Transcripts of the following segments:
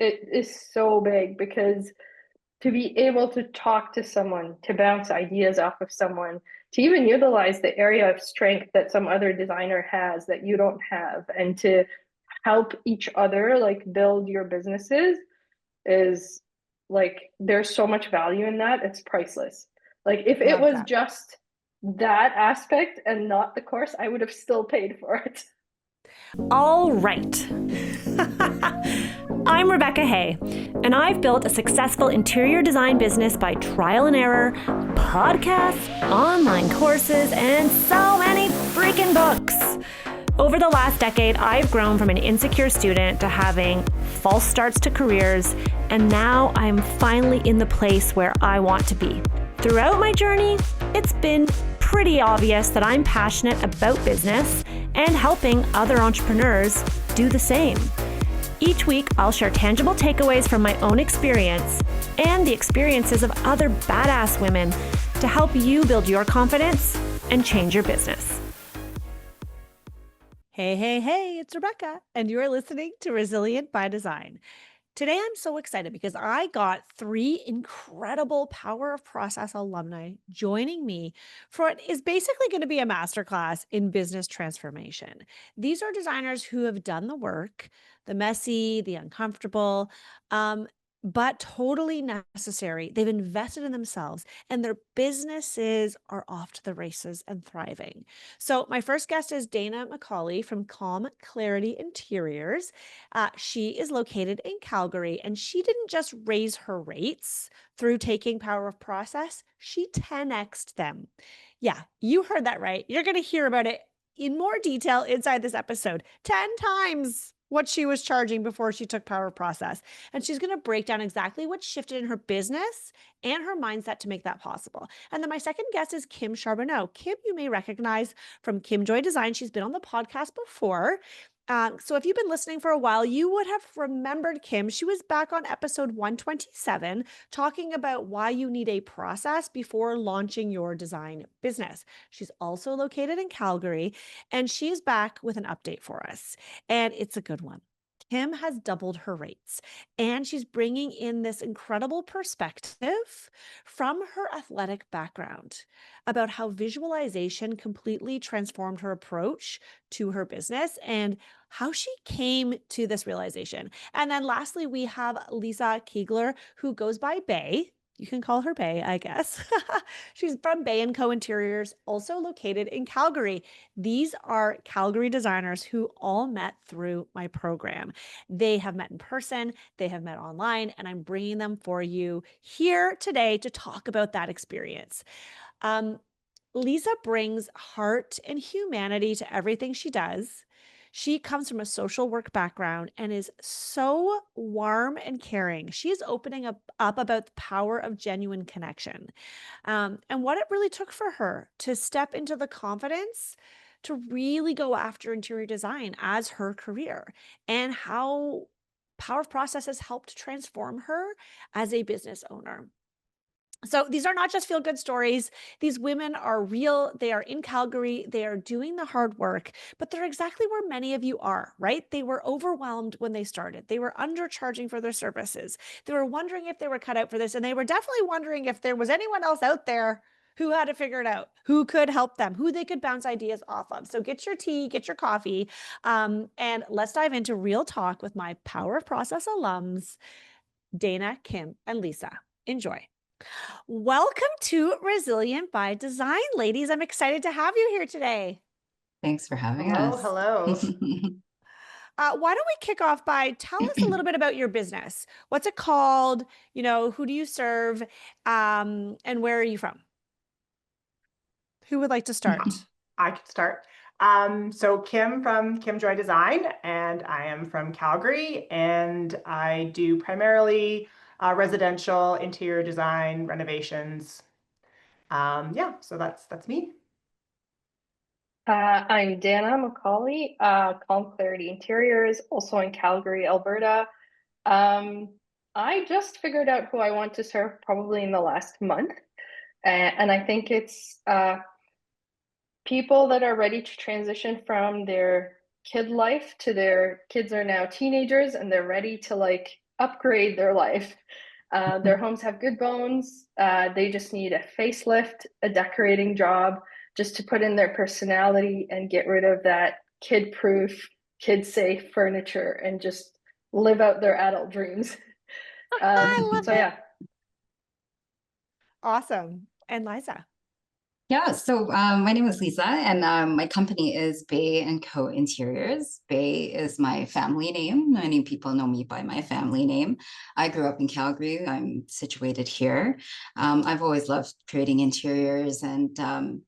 it is so big because to be able to talk to someone, to bounce ideas off of someone, to even utilize the area of strength that some other designer has that you don't have, and to help each other like build your businesses is like there's so much value in that. It's priceless. Like if it Love was that. just that aspect and not the course, I would have still paid for it. All right. I'm Rebecca Hay, and I've built a successful interior design business by trial and error, podcasts, online courses, and so many freaking books. Over the last decade, I've grown from an insecure student to having false starts to careers, and now I'm finally in the place where I want to be. Throughout my journey, it's been pretty obvious that I'm passionate about business and helping other entrepreneurs do the same. Each week, I'll share tangible takeaways from my own experience and the experiences of other badass women to help you build your confidence and change your business. Hey, hey, hey, it's Rebecca, and you're listening to Resilient by Design. Today, I'm so excited because I got 3 incredible Power of Process alumni joining me for what is basically going to be a masterclass in business transformation. These are designers who have done the work, the messy, the uncomfortable, but totally necessary. They've invested in themselves and their businesses are off to the races and thriving. So my first guest is Dana MacAulay from Calm Clarity Interiors. She is located in Calgary, and she didn't just raise her rates through taking Power of Process, she 10x'd them. Yeah, you heard that right. You're going to hear about it in more detail inside this episode. 10 times what she was charging before she took Power of Process. And she's going to break down exactly what shifted in her business and her mindset to make that possible. And then my second guest is Kim Charbonneau. Kim, you may recognize from Kim Joy Design. She's been on the podcast before. So if you've been listening for a while, you would have remembered Kim. She was back on episode 127 talking about why you need a process before launching your design business. She's also located in Calgary, and she's back with an update for us, and it's a good one. Kim has doubled her rates, and she's bringing in this incredible perspective from her athletic background about how visualization completely transformed her approach to her business and how she came to this realization. And then lastly, we have Liza Kiegler, who goes by Bay. You can call her Bay, I guess. She's from Bay & Co. Interiors, also located in Calgary. These are Calgary designers who all met through my program. They have met in person, they have met online, and I'm bringing them for you here today to talk about that experience. Liza brings heart and humanity to everything she does. She comes from a social work background and is so warm and caring. She is opening up about the power of genuine connection, and what it really took for her to step into the confidence to really go after interior design as her career, and how Power of Process has helped transform her as a business owner. So these are not just feel-good stories. These women are real. They are in Calgary. They are doing the hard work, but they're exactly where many of you are, right? They were overwhelmed when they started. They were undercharging for their services. They were wondering if they were cut out for this, and they were definitely wondering if there was anyone else out there who had it figured out, who could help them, who they could bounce ideas off of. So get your tea, get your coffee, and let's dive into real talk with my Power of Process alums, Dana, Kim, and Liza. Enjoy. Welcome to Resilient by Design, ladies. I'm excited to have you here today. Thanks for having Hello, us. hello. Why don't we kick off by tell us a little bit about your business? What's it called? You know, who do you serve? And where are you from? Who would like to start? I can start. So Kim from Kim Joy Design, and I am from Calgary, and I do primarily residential interior design renovations. Yeah, so that's me. I'm Dana MacAulay, Calm Clarity Interiors, also in Calgary, Alberta. I just figured out who I want to serve probably in the last month. And I think it's people that are ready to transition from their kid life to their kids are now teenagers and they're ready to like upgrade their life. Their homes have good bones. They just need a facelift, a decorating job, just to put in their personality and get rid of that kid-proof, kid-safe furniture and just live out their adult dreams. I love So it. yeah. Awesome. And Liza. Yeah, so my name is Lisa, and my company is Bay & Co. Interiors. Bay is my family name. Many people know me by my family name. I grew up in Calgary. I'm situated here. I've always loved creating interiors, and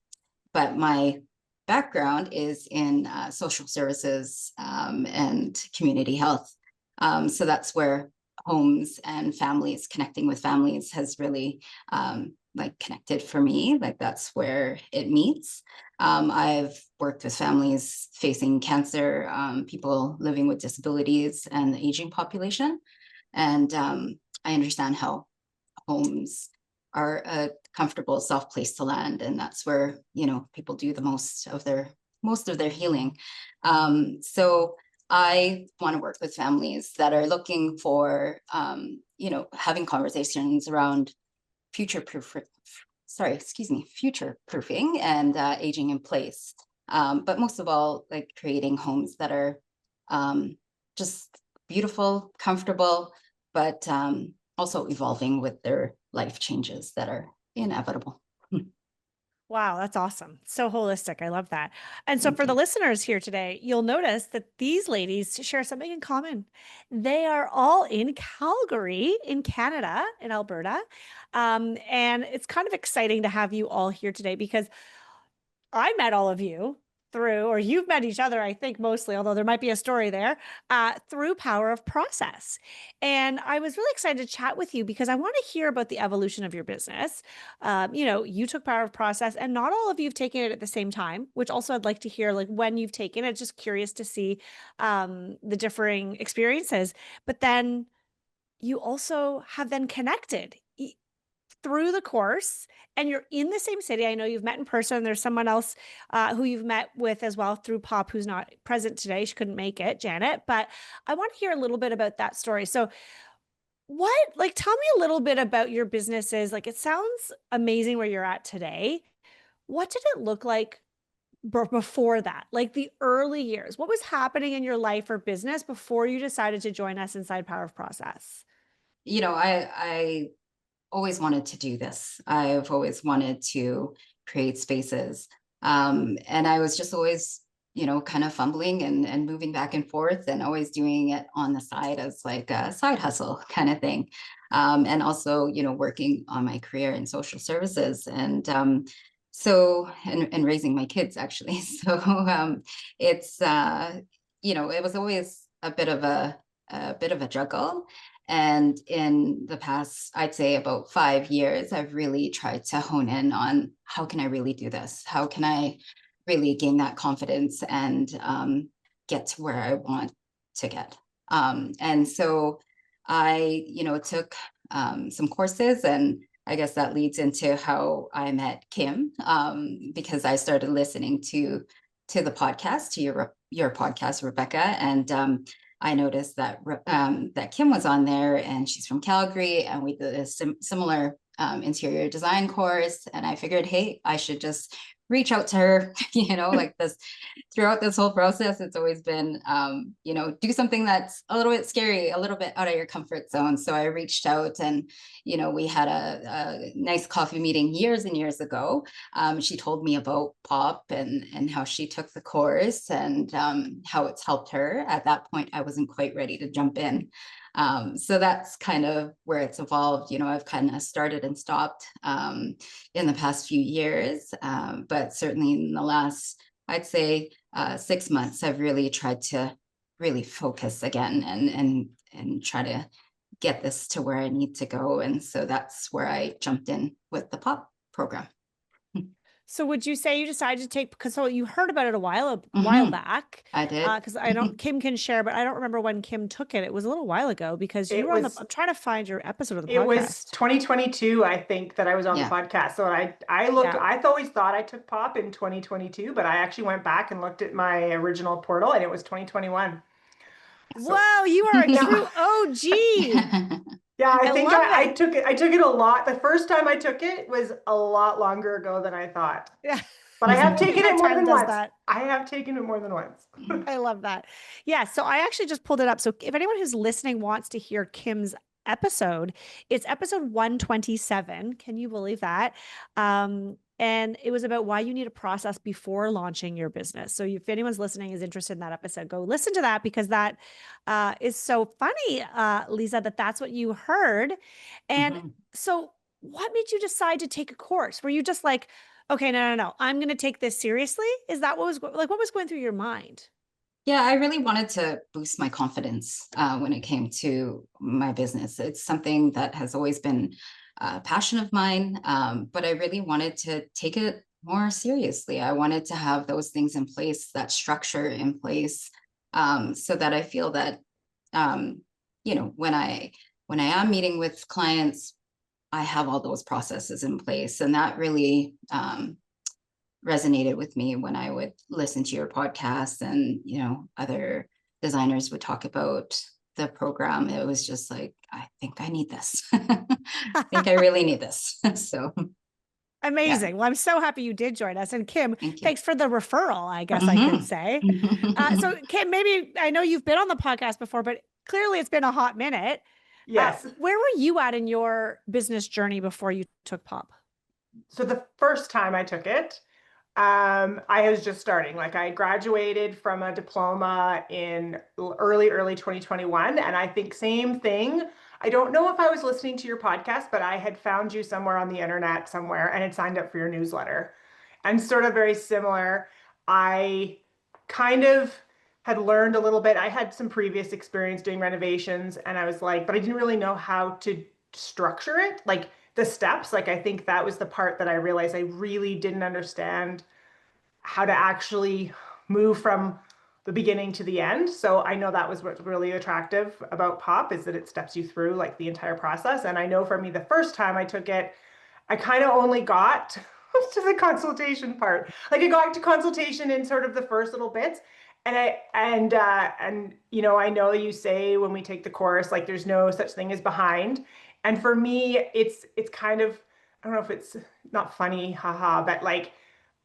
but my background is in social services and community health. So that's where homes and families, connecting with families, has really like connected for me. Like that's where it meets. I've worked with families facing cancer, people living with disabilities, and the aging population. And I understand how homes are a comfortable, soft place to land, and that's where, you know, people do the most of their healing. So I want to work with families that are looking for, you know, having conversations around future proofing and aging in place. But most of all, like creating homes that are just beautiful, comfortable, but also evolving with their life changes that are inevitable. Wow, that's awesome. So holistic. I love that. And so Thank for the you. listeners here today, you'll notice that these ladies share something in common. They are all in Calgary, in Canada, in Alberta. And it's kind of exciting to have you all here today because I met all of you through, or you've met each other, I think mostly, although there might be a story there, through Power of Process. And I was really excited to chat with you because I want to hear about the evolution of your business. You know, you took Power of Process, and not all of you have taken it at the same time, which also I'd like to hear, like when you've taken it. Just curious to see the differing experiences. But then you also have then connected through the course, and you're in the same city. I know you've met in person. There's someone else who you've met with as well through Pop, who's not present today. She couldn't make it, Janet, but I want to hear a little bit about that story. So tell me a little bit about your businesses. Like, it sounds amazing where you're at today. What did it look like before that? Like the early years, what was happening in your life or business before you decided to join us inside Power of Process? You know, I always wanted to do this. I've always wanted to create spaces. And I was just always, you know, kind of fumbling and moving back and forth and always doing it on the side as like a side hustle kind of thing. And also, you know, working on my career in social services and and raising my kids actually. So it's, you know, it was always a bit of a juggle. And in the past, I'd say about 5 years, I've really tried to hone in on how can I really do this? How can I really gain that confidence and get to where I want to get? And so I, you know, took some courses, and I guess that leads into how I met Kim, because I started listening to the podcast, to your podcast, Rebecca, and I noticed that that Kim was on there, and she's from Calgary, and we did a similar interior design course. And I figured, hey, I should just reach out to her. You know, like this throughout this whole process, it's always been, you know, do something that's a little bit scary, a little bit out of your comfort zone. So I reached out, and you know, we had a nice coffee meeting years and years ago. She told me about Pop and how she took the course and how it's helped her. At that point, I wasn't quite ready to jump in. So that's kind of where it's evolved. You know, I've kind of started and stopped in the past few years, but certainly in the last, I'd say 6 months, I've really tried to really focus again and try to get this to where I need to go. And so that's where I jumped in with the Pop program. So would you say you decided to take, because so you heard about it a while Mhm. back? I did. Because I don't, Kim can share, but I don't remember when Kim took it. It was a little while ago because you It were on the, was I'm trying to find your episode of the it was podcast. 2022, I think, that I was on the Yeah. podcast. So I looked, Yeah. I always thought I took Pop in 2022, but I actually went back and looked at my original portal, and it was 2021. So, Whoa, you are a Yeah. true OG. yeah, I I think love I it. took it a lot. The first time I took it was a lot longer ago than I thought. Yeah. But I have I think taken that it more time than does once. that. I have taken it more than once. I love that. Yeah. So I actually just pulled it up. So if anyone who's listening wants to hear Kim's episode, it's episode 127. Can you believe that? And it was about why you need a process before launching your business. So if anyone's listening is interested in that episode, go listen to that because that is so funny, Liza, that's what you heard. And Mhm. so what made you decide to take a course? Were you just like, okay, no, I'm going to take this seriously? Is that what was like, what was going through your mind? Yeah, I really wanted to boost my confidence when it came to my business. It's something that has always been a passion of mine, but I really wanted to take it more seriously. I wanted to have those things in place, that structure in place, so that I feel that, when I am meeting with clients, I have all those processes in place, and that really resonated with me when I would listen to your podcast and, other designers would talk about the program. It was just like, I think I need this. I think I really need this. So, yeah, Amazing. Well, I'm so happy you did join us. And Kim, thank you. thanks for the referral, I guess I could say. So Kim, maybe I know you've been on the podcast before, but clearly it's been a hot minute. Yes. Where were you at in your business journey before you took Pop? So the first time I took it, I was just starting. Like I graduated from a diploma in early 2021, and I think same thing. I don't know if I was listening to your podcast, but I had found you somewhere on the internet somewhere and had signed up for your newsletter. And sort of very similar, I kind of had learned a little bit. I had some previous experience doing renovations, and I was like, but I didn't really know how to structure it, like the steps. Like I think that was the part that I realized I really didn't understand how to actually move from the beginning to the end. So I know that was what's really attractive about Pop, is that it steps you through like the entire process. And I know for me, the first time I took it, I kind of only got to the consultation part. Like I got to consultation in sort of the first little bits. I know you say when we take the course, like there's no such thing as behind. And for me, it's kind of, I don't know if it's not funny, haha, but like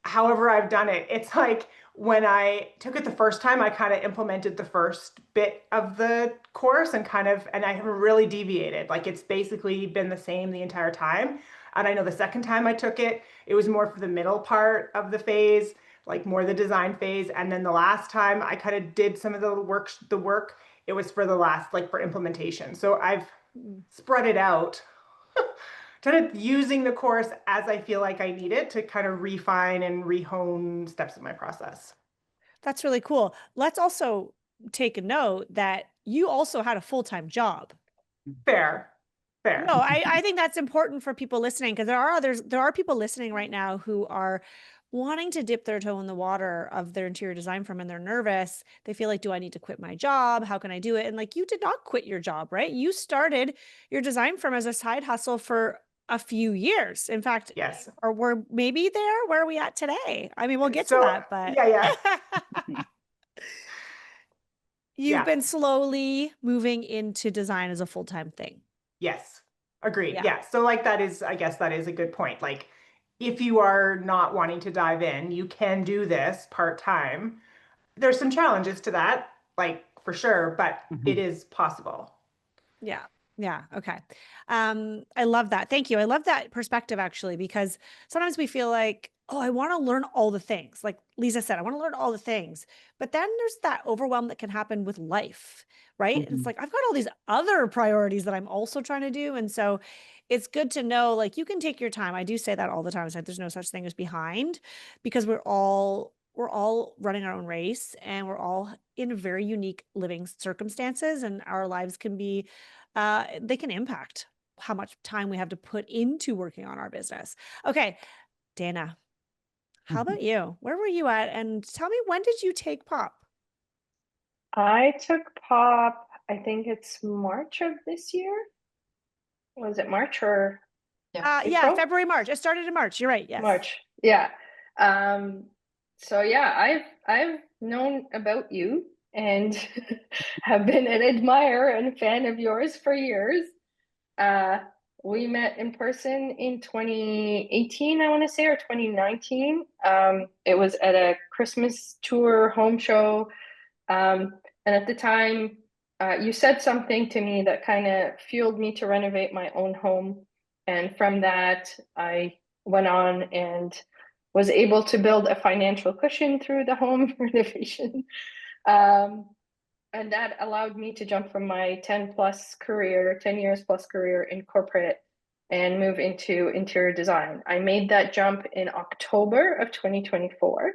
however I've done it, it's like when I took it the first time, I kind of implemented the first bit of the course and I haven't really deviated. Like it's basically been the same the entire time. And I know the second time I took it, it was more for the middle part of the phase, like more the design phase. And then the last time I kind of did some of the work, it was for the last, like for implementation. So I've spread it out, kind of using the course as I feel like I need it to kind of refine and rehone steps of my process. That's really cool. Let's also take a note that you also had a full-time job. Fair, fair. No, I think that's important for people listening because there are people listening right now who are wanting to dip their toe in the water of their interior design firm and they're nervous. They feel like, do I need to quit my job? How can I do it? And like you did not quit your job, right? You started your design firm as a side hustle for a few years. In fact, Yes. or we're maybe there. Where are we at today? I mean, we'll get to So, that, but yeah. you've Yeah. been slowly moving into design as a full-time thing. Yes. Agreed. Yeah. Yeah. So like I guess that is a good point. Like if you are not wanting to dive in, you can do this part-time. There's some challenges to that, like for sure, but it is possible. Yeah. Yeah. Okay. I love that. Thank you. I love that perspective actually, because sometimes we feel like, oh, I want to learn all the things. Like Liza said, I want to learn all the things. But then there's that overwhelm that can happen with life, right? And it's like, I've got all these other priorities that I'm also trying to do. And so it's good to know, like, you can take your time. I do say that all the time. It's like, there's no such thing as behind because we're all running our own race and we're all in very unique living circumstances and our lives can be they can impact how much time we have to put into working on our business. Okay, Dana, how about you? Where were you at? And tell me, when did you take Pop? I took Pop, I think it's March of this year. Was it March or Yeah, April? February, March. It started in March. You're right. Yes. March. Yeah. So yeah, I've known about you and have been an admirer and fan of yours for years. We met in person in 2018, I want to say, or 2019. It was at a Christmas tour home show. And at the time, you said something to me that kind of fueled me to renovate my own home. And from that, I went on and was able to build a financial cushion through the home renovation. And that allowed me to jump from my 10 years plus career in corporate and move into interior design. I made that jump in October of 2024.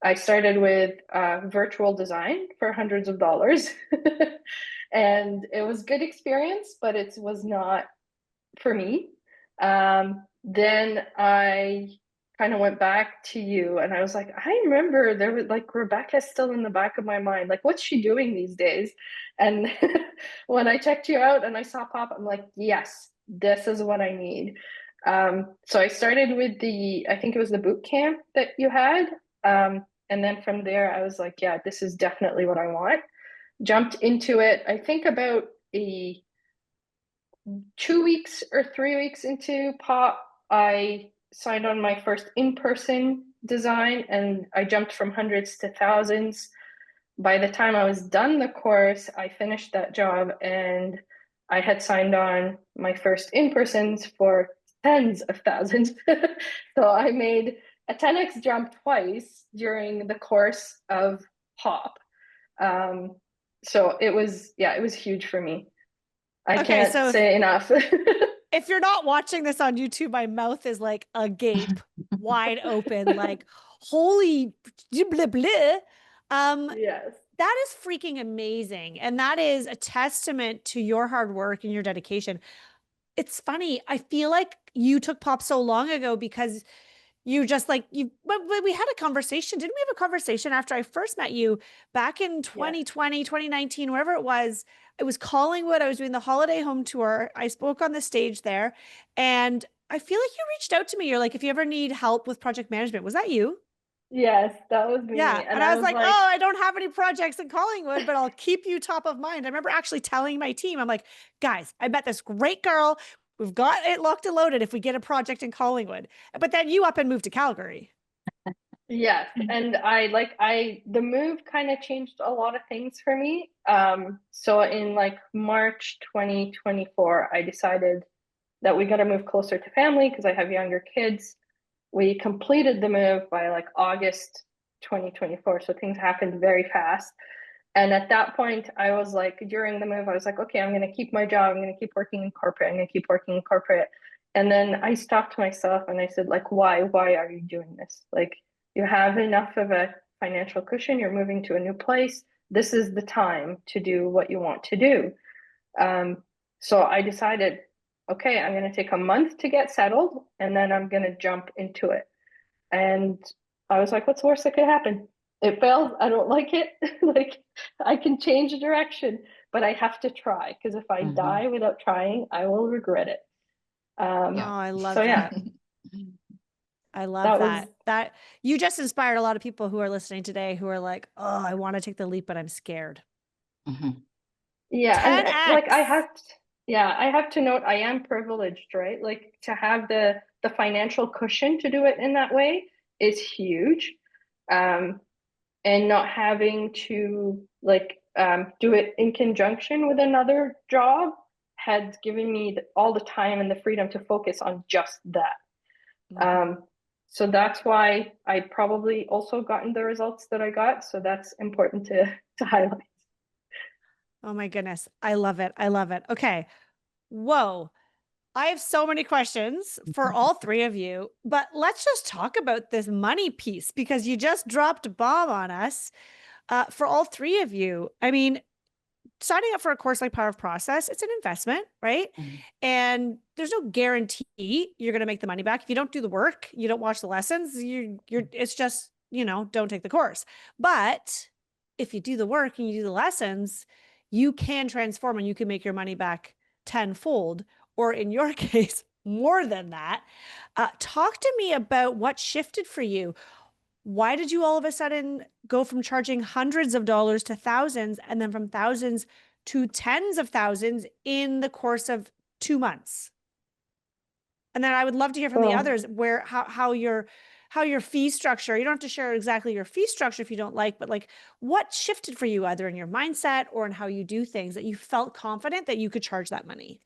I started with virtual design for hundreds of dollars. And it was good experience, but it was not for me. Then I kind of went back to you and I was like, I remember there was like Rebecca's still in the back of my mind. Like, what's she doing these days? And when I checked you out and I saw pop, I'm like, yes, this is what I need. So I started with I think it was the boot camp that you had. And then from there, I was like, yeah, this is definitely what I want. Jumped into it, I think about 2 weeks or 3 weeks into pop, I signed on my first in-person design and I jumped from hundreds to thousands. By the time I was done the course, I finished that job and I had signed on my first in-persons for tens of thousands. So I made a 10x jump twice during the course of pop. So it was huge for me. I can't say enough. If you're not watching this on YouTube, my mouth is like agape, wide open, like holy blah, blah. Yes. That is freaking amazing. And that is a testament to your hard work and your dedication. It's funny. I feel like you took pop so long ago because you just like but we had a conversation. Didn't we have a conversation after I first met you back in 2020, 2019, wherever it was? It was Collingwood. I was doing the holiday home tour. I spoke on the stage there and I feel like you reached out to me. You're like, if you ever need help with project management, was that you? Yes, that was me. Yeah. And I was like, like, oh, I don't have any projects in Collingwood, but I'll keep you top of mind. I remember actually telling my team, I'm like, guys, I met this great girl. We've got it locked and loaded if we get a project in Collingwood. But then you up and moved to Calgary. yes. And the move kind of changed a lot of things for me. So in like March 2024, I decided that we got to move closer to family because I have younger kids. We completed the move by like August 2024. So things happened very fast. And at that point, I was like, during the move, I was like, okay, I'm going to keep my job. I'm going to keep working in corporate. I'm going to keep working in corporate. And then I stopped myself and I said, like, why are you doing this? Like, you have enough of a financial cushion. You're moving to a new place. This is the time to do what you want to do. So I decided, okay, I'm going to take a month to get settled and then I'm going to jump into it. And I was like, what's the worst that could happen? It fails. I don't like it. Like, I can change direction, but I have to try because if I die without trying, I will regret it. Oh, I love that. I love that you just inspired a lot of people who are listening today who are like, oh, I want to take the leap, but I'm scared. Yeah. And like I have to note, I am privileged, right? Like to have the financial cushion to do it in that way is huge. And not having to like do it in conjunction with another job had given me all the time and the freedom to focus on just that. So that's why I probably also gotten the results that I got. So that's important to highlight. Oh my goodness. I love it. I love it. Okay. Whoa. I have so many questions for all three of you, but let's just talk about this money piece because you just dropped a bomb on us for all three of you. I mean, signing up for a course like Power of Process, it's an investment, right? And there's no guarantee you're going to make the money back. If you don't do the work, you don't watch the lessons, it's just, don't take the course. But if you do the work and you do the lessons, you can transform and you can make your money back tenfold, or in your case, more than that. Talk to me about what shifted for you. Why did you all of a sudden go from charging hundreds of dollars to thousands, and then from thousands to tens of thousands in the course of 2 months? And then I would love to hear from the others where how your fee structure, you don't have to share exactly your fee structure if you don't like, but like what shifted for you either in your mindset or in how you do things that you felt confident that you could charge that money?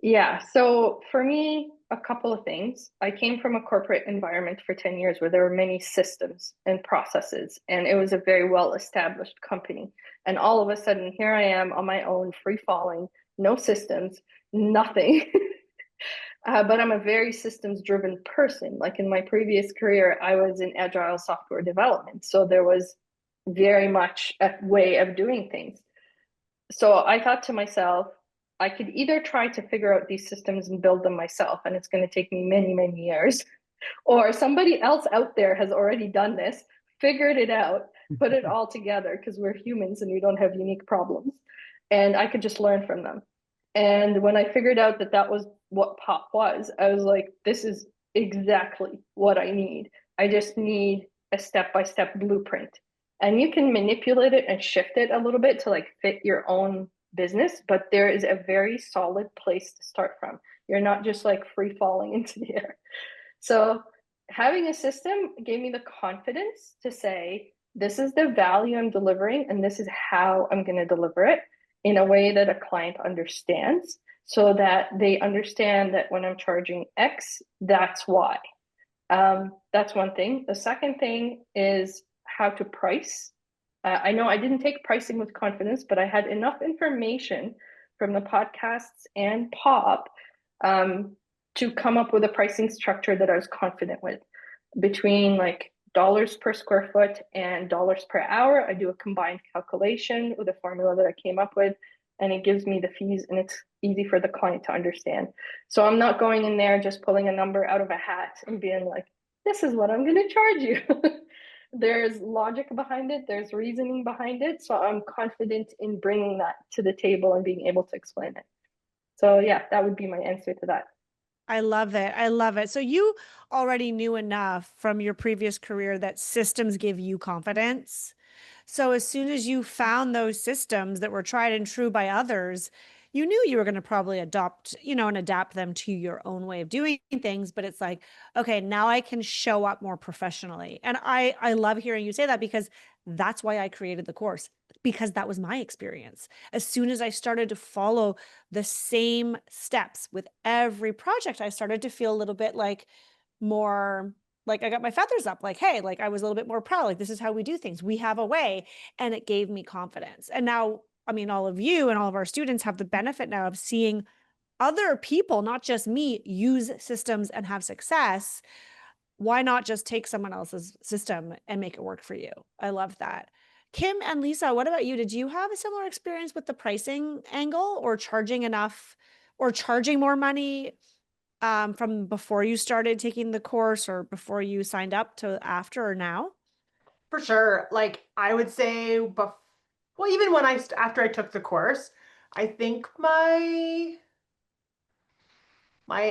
Yeah, so for me, a couple of things. I came from a corporate environment for 10 years where there were many systems and processes, and it was a very well-established company. And all of a sudden, here I am on my own, free falling, no systems, nothing. But I'm a very systems driven person. Like in my previous career, I was in agile software development. So there was very much a way of doing things. So I thought to myself, I could either try to figure out these systems and build them myself, and it's going to take me many, many years, or somebody else out there has already done this, figured it out, put it all together because we're humans and we don't have unique problems. And I could just learn from them. And when I figured out that that was what pop was, I was like, this is exactly what I need. I just need a step-by-step blueprint. And you can manipulate it and shift it a little bit to like fit your own business, but there is a very solid place to start from. You're not just like free falling into the air. So having a system gave me the confidence to say, this is the value I'm delivering, and this is how I'm going to deliver it in a way that a client understands, so that they understand that when I'm charging X, that's why. That's one thing. The second thing is how to price. I know I didn't take pricing with confidence, but I had enough information from the podcasts and Pop to come up with a pricing structure that I was confident with. Between like dollars per square foot and dollars per hour, I do a combined calculation with a formula that I came up with, and it gives me the fees, and it's easy for the client to understand. So I'm not going in there just pulling a number out of a hat and being like, this is what I'm going to charge you. There's logic behind it, there's reasoning behind it. So I'm confident in bringing that to the table and being able to explain it. So yeah, that would be my answer to that. I love it. I love it. So you already knew enough from your previous career that systems give you confidence. So as soon as you found those systems that were tried and true by others, you knew you were going to probably adopt, and adapt them to your own way of doing things. But it's like, okay, now I can show up more professionally. And I love hearing you say that, because that's why I created the course, because that was my experience. As soon as I started to follow the same steps with every project, I started to feel a little bit like more like I got my feathers up, like, hey, like I was a little bit more proud, like this is how we do things. We have a way. And it gave me confidence. And now, I mean, all of you and all of our students have the benefit now of seeing other people, not just me, use systems and have success. Why not just take someone else's system and make it work for you? I love that. Kim and Lisa, what about you? Did you have a similar experience with the pricing angle, or charging enough, or charging more money from before you started taking the course, or before you signed up, to after or now? For sure. Like I would say, well, even when after I took the course, I think my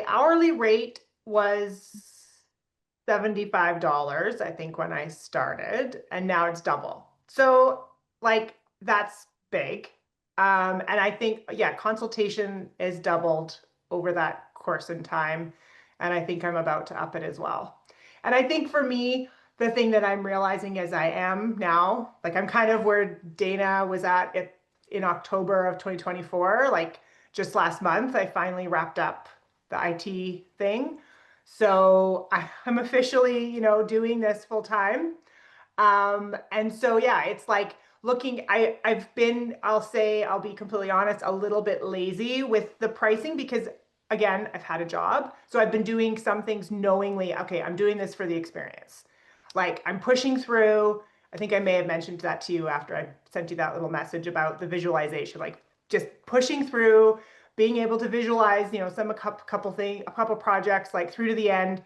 hourly rate was $75, I think, when I started, and now it's double. So like that's big. And I think, yeah, consultation is doubled over that course in time. And I think I'm about to up it as well. And I think for me, the thing that I'm realizing as I am now, like I'm kind of where Dana was at it in October of 2024, like just last month, I finally wrapped up the IT thing. So I'm officially, doing this full time. And so, yeah, it's like I've been, I'll be completely honest, a little bit lazy with the pricing because, again, I've had a job. So I've been doing some things knowingly, okay, I'm doing this for the experience. Like I'm pushing through. I think I may have mentioned that to you after I sent you that little message about the visualization, like just pushing through, being able to visualize, a couple projects like through to the end,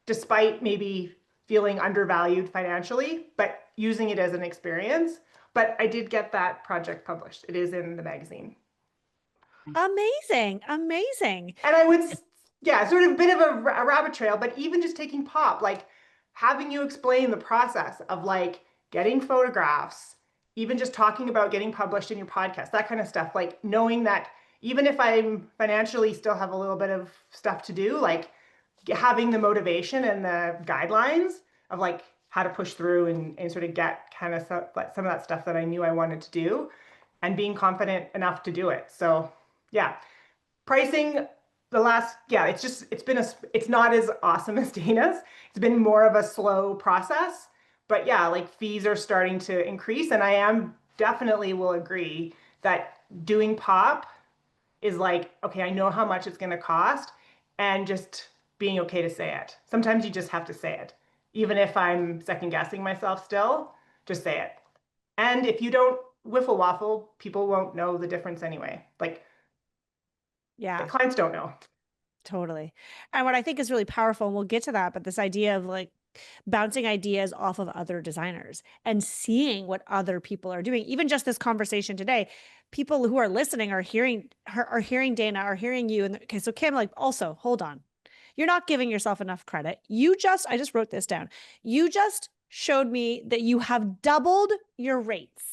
despite maybe feeling undervalued financially, but using it as an experience. But I did get that project published. It is in the magazine. Amazing. Amazing. And I would, yeah, sort of a bit of a rabbit trail, but even just taking Pop, like having you explain the process of like getting photographs, even just talking about getting published in your podcast, that kind of stuff, like knowing that even if I'm financially still have a little bit of stuff to do, like having the motivation and the guidelines of like how to push through and sort of get kind of some of that stuff that I knew I wanted to do and being confident enough to do it. So yeah, pricing it's not as awesome as Dana's. It's been more of a slow process, but yeah, like fees are starting to increase, and I am definitely will agree that doing pop is like, okay, I know how much it's going to cost, and just being okay to say it. Sometimes you just have to say it. Even if I'm second guessing myself still, just say it. And if you don't wiffle waffle, people won't know the difference anyway. Like the Yeah, clients don't know. totally. And what I think is really powerful, and we'll get to that, but this idea of like bouncing ideas off of other designers and seeing what other people are doing. Even just this conversation today, people who are listening are hearing her, are hearing Dana, are hearing you. And okay, so Kim, like, also hold on. You're not giving yourself enough credit. I just wrote this down. You just showed me that you have doubled your rates.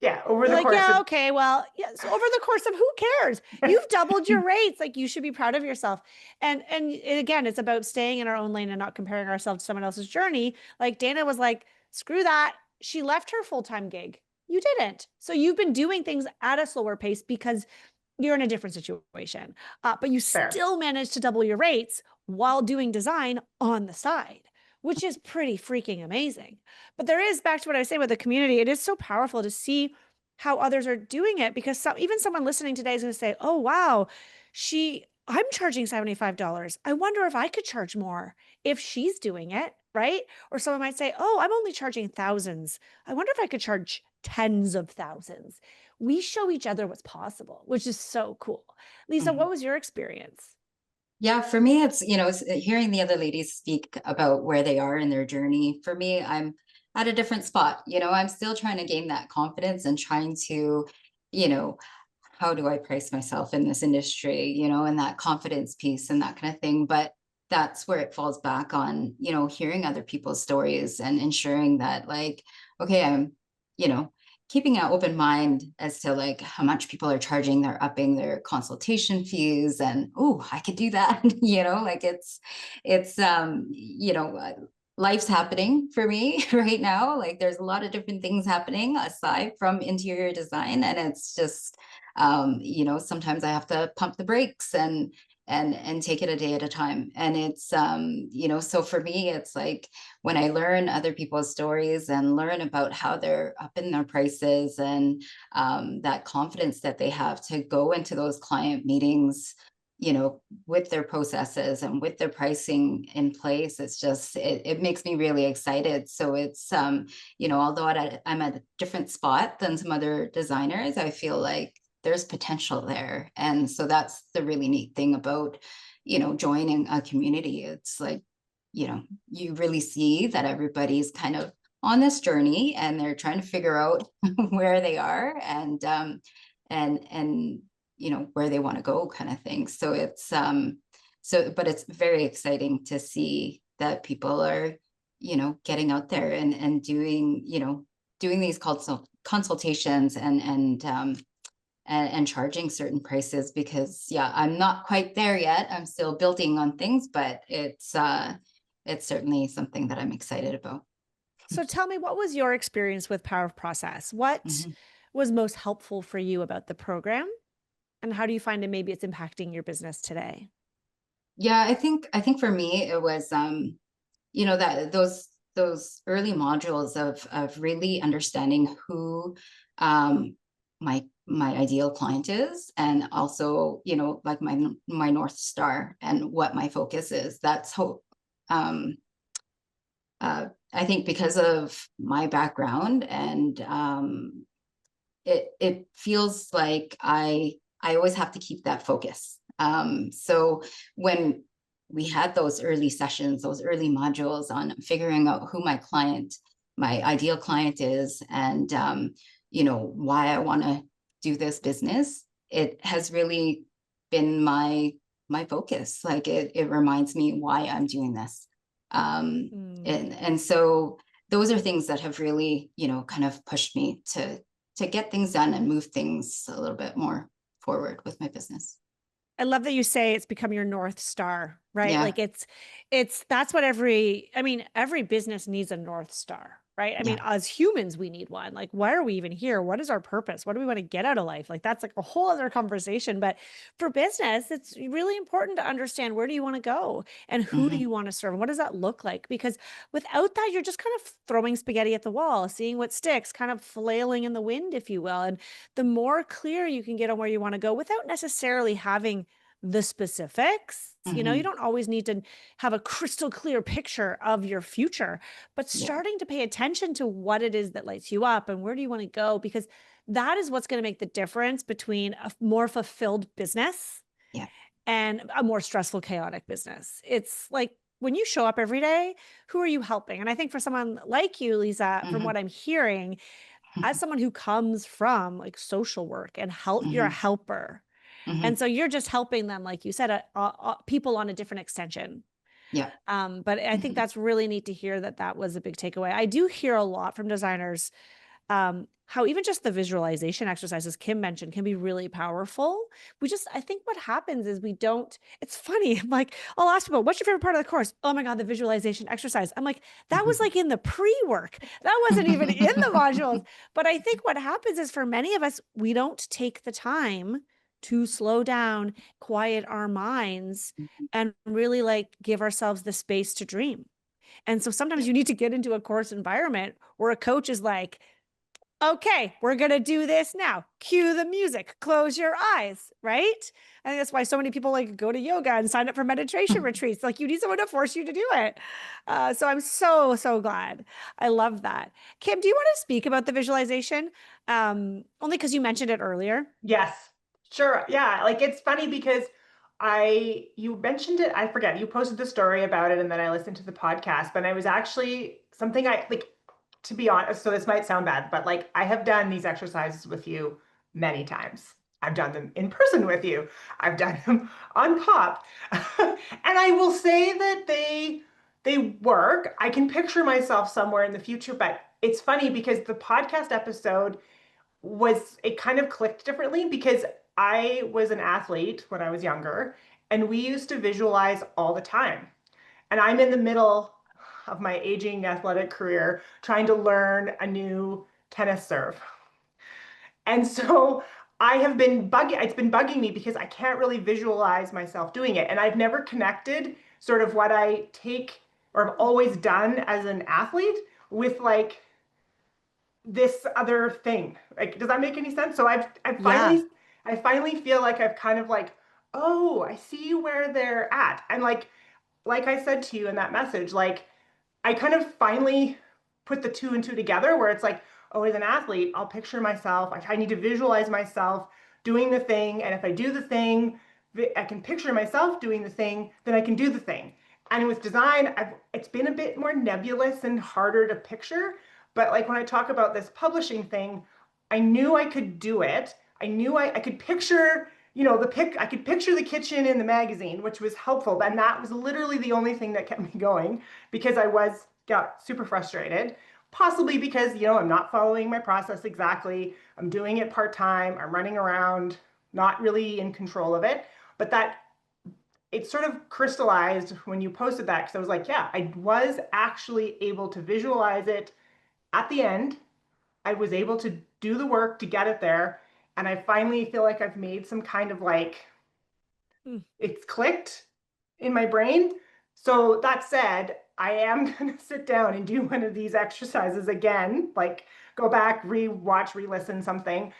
Yeah, over You're the like, course yeah, of okay, well, yes, over the course of, who cares? You've doubled your rates. Like, you should be proud of yourself. And again, it's about staying in our own lane and not comparing ourselves to someone else's journey. Like Dana was like, screw that. She left her full-time gig. You didn't. So you've been doing things at a slower pace because you're in a different situation. But you fair. still managed to double your rates while doing design on the side, which is pretty freaking amazing. But there is, back to what I was saying with the community, it is so powerful to see how others are doing it, because even someone listening today is going to say, oh, wow, I'm charging $75. I wonder if I could charge more if she's doing it, right? Or someone might say, oh, I'm only charging thousands. I wonder if I could charge tens of thousands. We show each other what's possible, which is so cool. Lisa, what was your experience? Yeah, for me, it's hearing the other ladies speak about where they are in their journey. For me, I'm at a different spot. I'm still trying to gain that confidence and trying to, you know, how do I price myself in this industry, and that confidence piece and that kind of thing. But that's where it falls back on, hearing other people's stories and ensuring that, like, okay, I'm, keeping an open mind as to like how much people are charging. They're upping their consultation fees, and oh, I could do that. Like it's life's happening for me right now. Like there's a lot of different things happening aside from interior design, and it's just sometimes I have to pump the brakes and take it a day at a time. And it's so for me, it's like when I learn other people's stories and learn about how they're up in their prices, and that confidence that they have to go into those client meetings, with their processes and with their pricing in place, it's just, it makes me really excited. So it's, although I'm at a different spot than some other designers, I feel like there's potential there. And so that's the really neat thing about, joining a community. It's like, you really see that everybody's kind of on this journey and they're trying to figure out where they are and where they want to go, kind of thing. So it's but it's very exciting to see that people are, getting out there and doing, doing these consultations and charging certain prices, because I'm not quite there yet. I'm still building on things, but it's certainly something that I'm excited about. So tell me, what was your experience with Power of Process? What was most helpful for you about the program? And how do you find maybe it's impacting your business today? Yeah, I think for me, it was, that those early modules of really understanding who my ideal client is, and also, like my North Star and what my focus is. That's how, I think because of my background, and it feels like I always have to keep that focus. So when we had those early sessions, those early modules on figuring out who my ideal client is, and why I want to do this business, it has really been my focus. Like it reminds me why I'm doing this. And so those are things that have really, kind of pushed me to get things done and move things a little bit more forward with my business. I love that you say it's become your North Star, right? Yeah. Like that's what every business needs a North Star, right? I mean, Yeah. as humans, we need one. Like, why are we even here? What is our purpose? What do we want to get out of life? Like, that's like a whole other conversation. But for business, it's really important to understand, where do you want to go and who do you want to serve? And what does that look like? Because without that, you're just kind of throwing spaghetti at the wall, seeing what sticks, kind of flailing in the wind, if you will. And the more clear you can get on where you want to go without necessarily having the specifics, you don't always need to have a crystal clear picture of your future, but starting to pay attention to what it is that lights you up and where do you want to go, because that is what's going to make the difference between a more fulfilled business and a more stressful, chaotic business. It's like, when you show up every day, who are you helping? And I think for someone like you, Liza, from what I'm hearing, as someone who comes from like social work and you're a helper. And so you're just helping them, like you said, people on a different extension. Yeah. But I think that's really neat to hear that was a big takeaway. I do hear a lot from designers, how even just the visualization exercises Kim mentioned can be really powerful. I think what happens is it's funny. I'm like, I'll ask people, what's your favorite part of the course? Oh my God, the visualization exercise. I'm like, that was like in the pre-work. That wasn't even in the modules. But I think what happens is, for many of us, we don't take the time to slow down, quiet our minds, and really like give ourselves the space to dream. And so sometimes you need to get into a course environment where a coach is like, okay, we're going to do this now. Cue the music, close your eyes, right? I think that's why so many people like go to yoga and sign up for meditation retreats. Like, you need someone to force you to do it. So I'm so, so glad. I love that. Kim, do you want to speak about the visualization? Only because you mentioned it earlier. Yes, sure. Yeah. Like, it's funny because you mentioned it. I forget, you posted the story about it and then I listened to the podcast, but it was actually something to be honest, so this might sound bad, but like, I have done these exercises with you many times. I've done them in person with you. I've done them on Pop. And I will say that they work. I can picture myself somewhere in the future, but it's funny because the podcast episode it kind of clicked differently because I was an athlete when I was younger and we used to visualize all the time. And I'm in the middle of my aging athletic career trying to learn a new tennis serve. And so it's been bugging me because I can't really visualize myself doing it. And I've never connected sort of what I take or have always done as an athlete with like this other thing. Like, does that make any sense? So I finally feel like I've kind of like, oh, I see where they're at. And like I said to you in that message, like, I kind of finally put the two and two together where it's like, oh, as an athlete, I'll picture myself. I need to visualize myself doing the thing. And if I do the thing, I can picture myself doing the thing, then I can do the thing. And with design, it's been a bit more nebulous and harder to picture. But like when I talk about this publishing thing, I knew I could do it. I knew I could picture, I could picture the kitchen in the magazine, which was helpful. And that was literally the only thing that kept me going because I got super frustrated, possibly because, I'm not following my process exactly. I'm doing it part-time. I'm running around, not really in control of it. But it sort of crystallized when you posted that because I was like, yeah, I was actually able to visualize it at the end. I was able to do the work to get it there. And I finally feel like I've made some kind of it's clicked in my brain. So that said, I am going to sit down and do one of these exercises again, like go back, re-watch, re-listen something,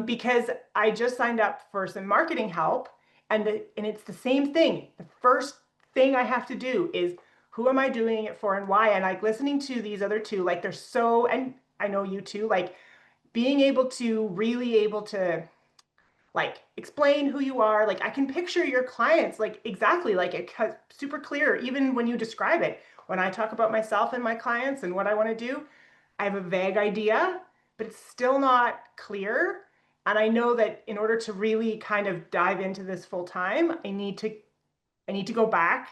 because I just signed up for some marketing help and it's the same thing. The first thing I have to do is who am I doing it for and why? And like listening to these other two, like they're so, and I know you too, like being able to really able to like explain who you are. Like I can picture your clients like exactly like it's super clear even when you describe it. When I talk about myself and my clients and what I want to do, I have a vague idea, but it's still not clear. And I know that in order to really kind of dive into this full time, I need to go back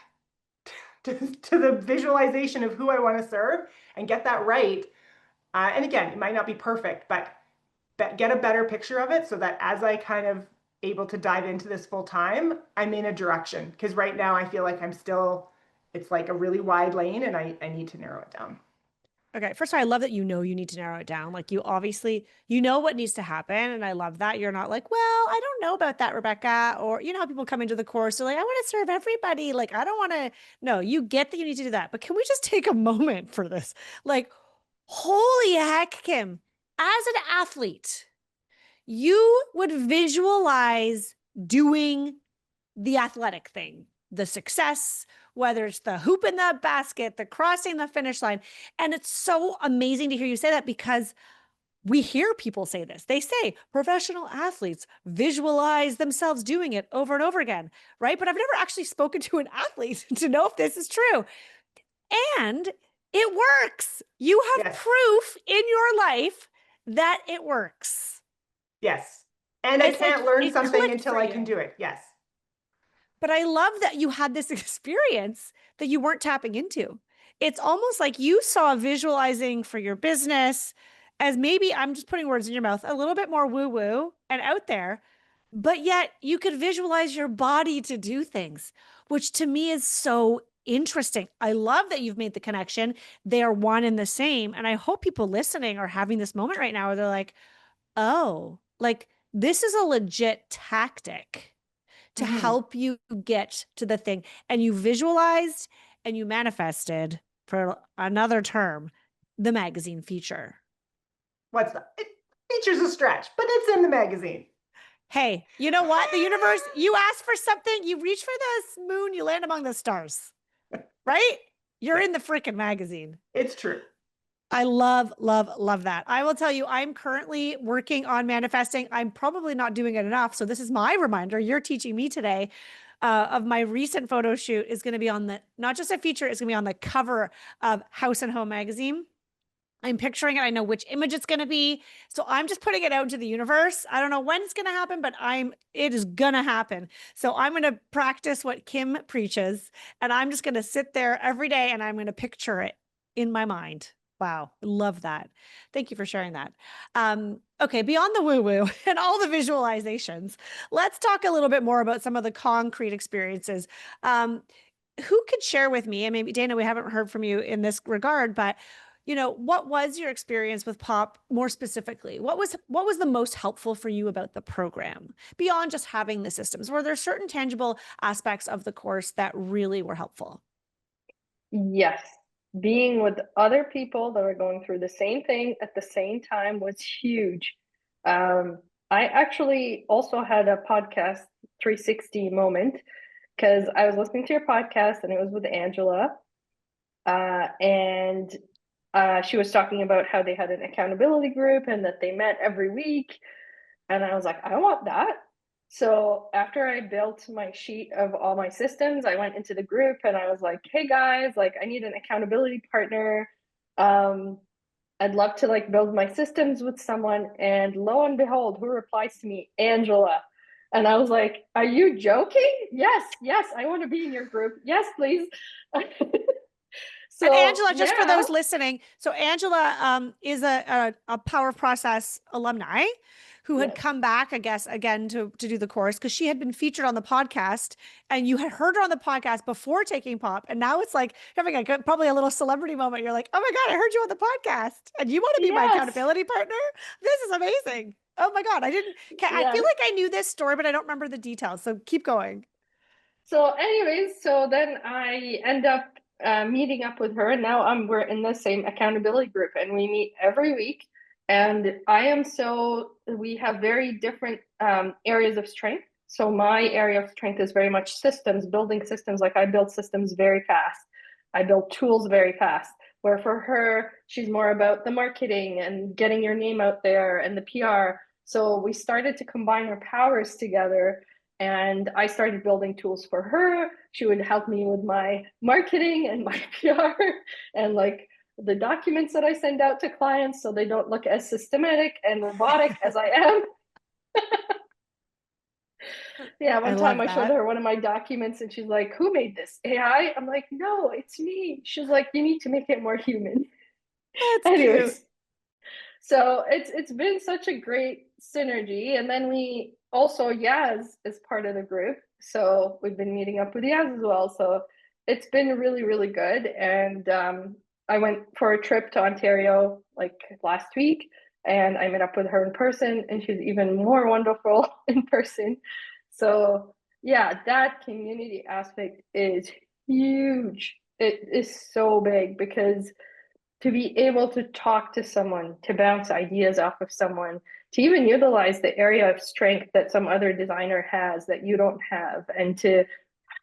to the visualization of who I want to serve and get that right. And again, it might not be perfect, but get a better picture of it so that as I kind of able to dive into this full time, I'm in a direction. Because right now I feel like it's like a really wide lane and I need to narrow it down. Okay. First of all, I love that you need to narrow it down. Like you obviously, you know what needs to happen. And I love that. You're not like, well, I don't know about that, Rebecca. Or you know how people come into the course, they're like, I want to serve everybody. Like, I don't want to. No, you get that you need to do that. But can we just take a moment for this? Like, holy heck, Kim, as an athlete, you would visualize doing the athletic thing, the success, whether it's the hoop in the basket, the crossing the finish line. And it's so amazing to hear you say that because we hear people say this. They say professional athletes visualize themselves doing it over and over again, right? But I've never actually spoken to an athlete to know if this is true. And it works. You have Yes. proof in your life that it works. Yes. And I can't learn something until I can do it. Yes. But I love that you had this experience that you weren't tapping into. It's almost like you saw visualizing for your business as maybe, I'm just putting words in your mouth, a little bit more woo woo and out there, but yet you could visualize your body to do things, which to me is so interesting. I love that you've made the connection. They are one and the same. And I hope people listening are having this moment right now where they're like, oh, like this is a legit tactic to help you get to the thing. And you visualized and you manifested, for another term, the magazine feature. What's that? Feature's a stretch, but it's in the magazine. Hey, you know what? The universe, you ask for something, you reach for the moon, you land among the stars, right? You're in the freaking magazine. It's true. I love, love, love that. I will tell you, I'm currently working on manifesting. I'm probably not doing it enough. So this is my reminder. You're teaching me today of my recent photo shoot is going to be on the, not just a feature, it's going to be on the cover of House and Home magazine. I'm picturing it. I know which image it's going to be. So I'm just putting it out into the universe. I don't know when it's going to happen, but it is going to happen. So I'm going to practice what Kim preaches, and I'm just going to sit there every day and I'm going to picture it in my mind. Wow. Love that. Thank you for sharing that. Okay. Beyond the woo-woo and all the visualizations, let's talk a little bit more about some of the concrete experiences. Who could share with me, and maybe Dana, we haven't heard from you in this regard, but what was your experience with POP more specifically? What was the most helpful for you about the program beyond just having the systems? Were there certain tangible aspects of the course that really were helpful? Yes. Being with other people that are going through the same thing at the same time was huge. I actually also had a podcast 360 moment because I was listening to your podcast and it was with Angela. And she was talking about how they had an accountability group and that they met every week. And I was like, I want that. So after I built my sheet of all my systems, I went into the group and I was like, hey guys, like I need an accountability partner. I'd love to like build my systems with someone. And lo and behold, who replies to me? Angela. And I was like, are you joking? Yes, I want to be in your group. Yes, please. So, and Angela, just for those listening, so Angela is a Power Process alumni who had come back, I guess, again to do the course because she had been featured on the podcast, and you had heard her on the podcast before taking POP, and now it's like having probably a little celebrity moment. You're like, oh my God, I heard you on the podcast, and you want to be my accountability partner? This is amazing. Oh my God, I feel like I knew this story, but I don't remember the details. So keep going. So anyways, so then I end up meeting up with her, and now we're in the same accountability group, and we meet every week. And we have very different areas of strength. So my area of strength is very much systems, building systems. Like I build systems very fast. I build tools very fast. Where for her, she's more about the marketing and getting your name out there and the PR. So we started to combine our powers together. And I started building tools for her. She would help me with my marketing and my PR and like the documents that I send out to clients so they don't look as systematic and robotic as I am. Yeah, I one time love I showed that. her one of my documents and she's like, "Who made this? AI?" I'm like, "No, it's me." She's like, "You need to make it more human." That's cute. Anyways, so it's been such a great synergy. And then we also Yaz is part of the group. So we've been meeting up with Yaz as well. So it's been really, really good. And I went for a trip to Ontario like last week and I met up with her in person and she's even more wonderful in person. So yeah, that community aspect is huge. It is so big because to be able to talk to someone, to bounce ideas off of someone, to even utilize the area of strength that some other designer has that you don't have, and to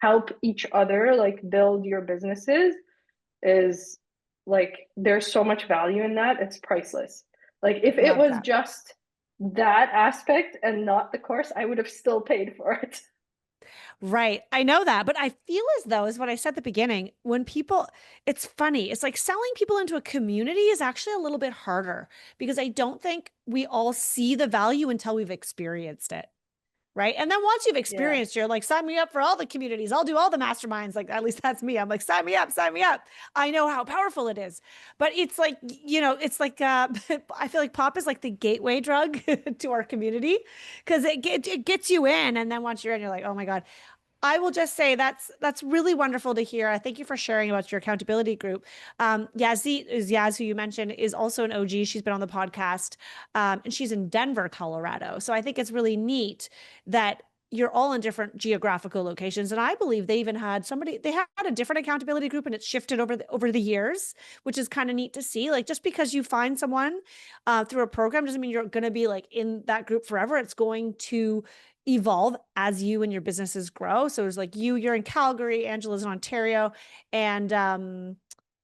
help each other like build your businesses is like there's so much value in that. It's priceless. Like if it Love was that. just that aspect and not the course, I would have still paid for it. Right. I know that, but I feel as though, is what I said at the beginning, when people, it's funny. It's like selling people into a community is actually a little bit harder because I don't think we all see the value until we've experienced it. Right. And then once you've Yeah. experienced, you're like, sign me up for all the communities. I'll do all the masterminds. Like, at least that's me. I'm like, sign me up, sign me up. I know how powerful it is. But it's like, it's like, I feel like pop is like the gateway drug to our community because it gets you in. And then once you're in, you're like, oh my God. I will just say that's really wonderful to hear. Thank you for sharing about your accountability group. Yaz, who you mentioned, is also an OG. She's been on the podcast, and she's in Denver, Colorado. So I think it's really neat that you're all in different geographical locations. And I believe they even had they had a different accountability group, and it's shifted over the years, which is kind of neat to see. Like just because you find someone through a program doesn't mean you're going to be like in that group forever. It's going to evolve as you and your businesses grow. So it's like you're in Calgary, Angela's in Ontario, and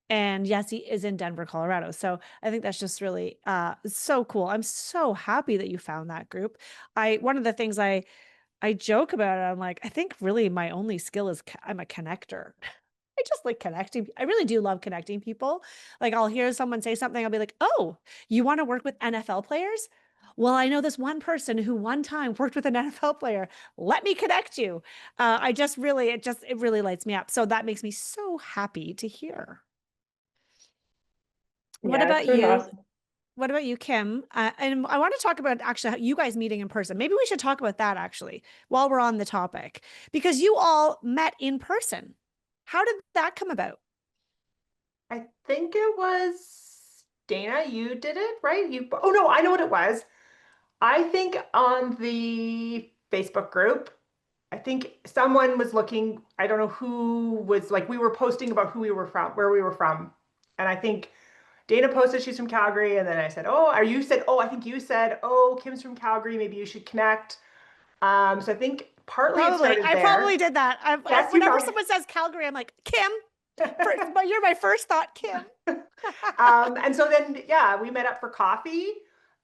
Yessie is in Denver, Colorado. So I think that's just really so cool. I'm so happy that you found that group. One of the things I joke about it, I'm like, I think really my only skill is I'm a connector. I just like connecting. I really do love connecting people. Like I'll hear someone say something, I'll be like, "Oh, you want to work with NFL players? Well, I know this one person who one time worked with an NFL player. Let me connect you." I just really, it really lights me up. So that makes me so happy to hear. What Yeah, it's about been you? awesome. What about you, Kim? And I want to talk about actually you guys meeting in person. Maybe we should talk about that actually while we're on the topic, because you all met in person. How did that come about? I think it was Dana, you did it, right? Oh no, I know what it was. I think on the Facebook group, I think someone was looking, I don't know who was like, we were posting about who we were from, where we were from. And I think Dana posted she's from Calgary. And then I said, oh, I think you said, oh, Kim's from Calgary. Maybe you should connect. So I think partly it Probably. started I probably there. did that. Yes, you Whenever probably. someone says Calgary, I'm like, Kim. But you're my first thought, Kim. And so then, yeah, we met up for coffee.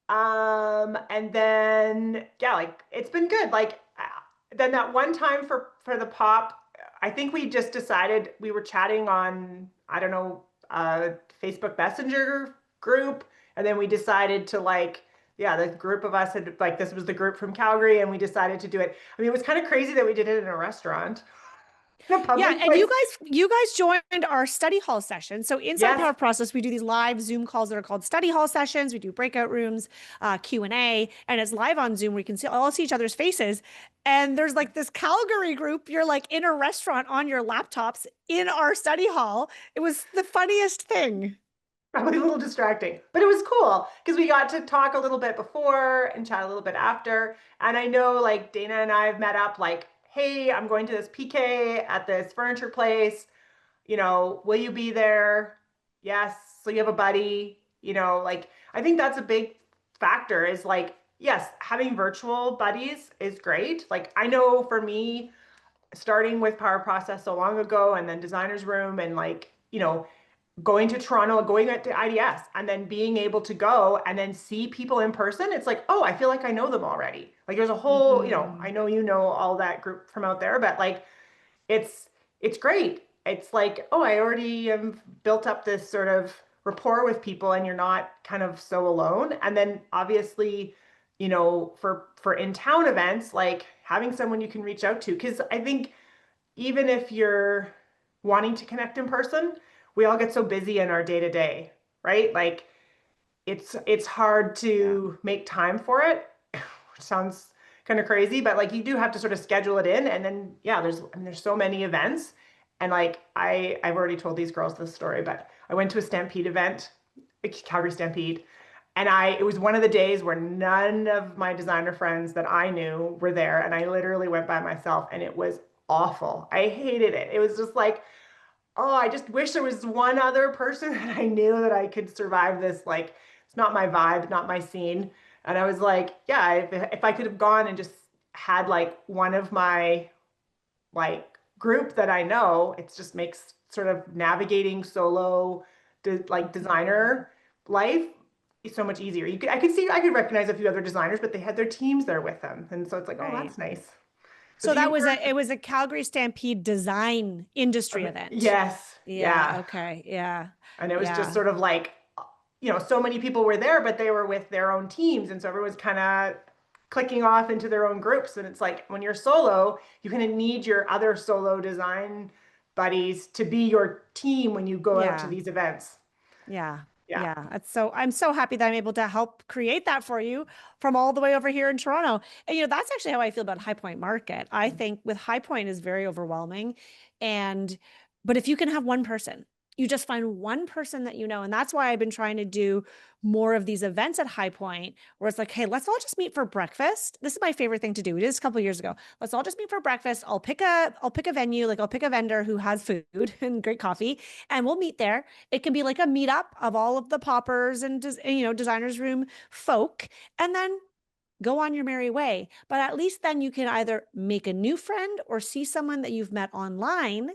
And then, yeah, like it's been good. Like then that one time for the pop, I think we just decided we were chatting on, I don't know, Facebook Messenger group. And then we decided to like, yeah, the group of us had like, this was the group from Calgary and we decided to do it. I mean, it was kind of crazy that we did it in a restaurant, in a Yeah, public and place. you guys joined our study hall session. So inside Yes. Power Process, we do these live Zoom calls that are called study hall sessions. We do breakout rooms, Q&A, and it's live on Zoom. We can all see each other's faces. And there's like this Calgary group. You're like in a restaurant on your laptops in our study hall. It was the funniest thing. Probably a little distracting, but it was cool because we got to talk a little bit before and chat a little bit after. And I know like Dana and I have met up like, hey, I'm going to this PK at this furniture place. Will you be there? Yes. So you have a buddy, like I think that's a big factor is like, yes, having virtual buddies is great. Like I know for me, starting with Power Process so long ago and then Designer's Room and like, going to Toronto, going to IDS, and then being able to go and then see people in person, it's like, oh, I feel like I know them already. Like there's a whole, I know all that group from out there, but like it's great. It's like, oh, I already have built up this sort of rapport with people and you're not kind of so alone. And then obviously you know, for in-town events, like having someone you can reach out to. Because I think even if you're wanting to connect in person, we all get so busy in our day-to-day, right? Like it's hard Yeah. to make time for it, which sounds kind of crazy, but like you do have to sort of schedule it in. And then yeah, there's so many events. And like I've already told these girls this story, but I went to a Stampede event, a Calgary Stampede, and it was one of the days where none of my designer friends that I knew were there, and I literally went by myself, and it was awful. I hated it. It was just like, oh, I just wish there was one other person that I knew that I could survive this. Like, it's not my vibe, not my scene. And I was like, yeah, if I could have gone and just had like one of my like group that I know, it just makes sort of navigating solo like designer life so much easier. I could recognize a few other designers, but they had their teams there with them. And so it's like, oh, Right. that's nice. So So you that was were, it was a Calgary Stampede design industry event. yes, Yeah. yeah. Okay. Yeah. And it was just Yeah. sort of like, you know, so many people were there, but they were with their own teams. And so everyone's kind of clicking off into their own groups. And it's like when you're solo, you kind of need your other solo design buddies to be your team when you go out to Yeah. these events. Yeah. Yeah. Yeah. I'm so happy that I'm able to help create that for you from all the way over here in Toronto. And that's actually how I feel about High Point Market. I think with High Point is very overwhelming. But if you can have one person, you just find one person that you know. And that's why I've been trying to do more of these events at High Point where it's like, hey, let's all just meet for breakfast. This is my favorite thing to do. We did this a couple of years ago. Let's all just meet for breakfast. I'll pick a venue, like I'll pick a vendor who has food and great coffee, and we'll meet there. It can be like a meetup of all of the poppers and designers room folk, and then go on your merry way. But at least then you can either make a new friend or see someone that you've met online,